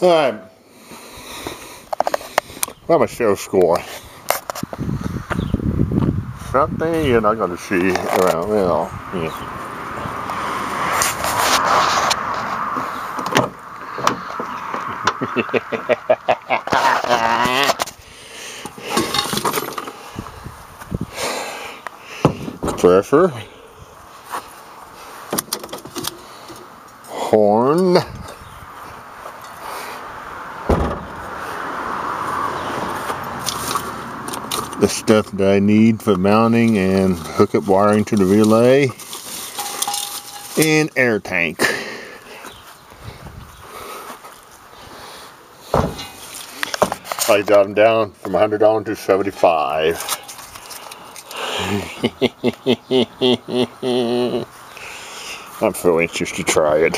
Alright. I'm a show score. Something you're not going to see around, you know. Yeah. Compressor, horn, the stuff that I need for mounting and hookup wiring to the relay, and air tank. I got them down from 100 on to 75. I'm so anxious to try it.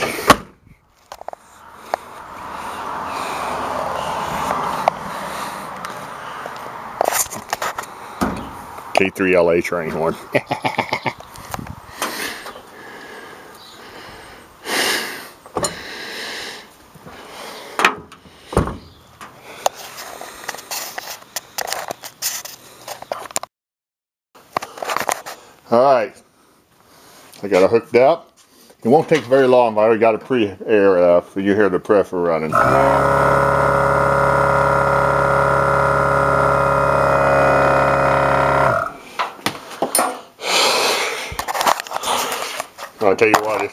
K3LA train horn. Alright, I got it hooked up. It won't take very long, but I already got a pre-air so you hear the pressure running. I'll tell you what, this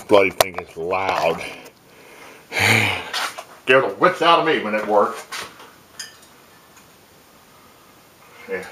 bloody thing is loud. Scared the wits out of me when it works. Yeah.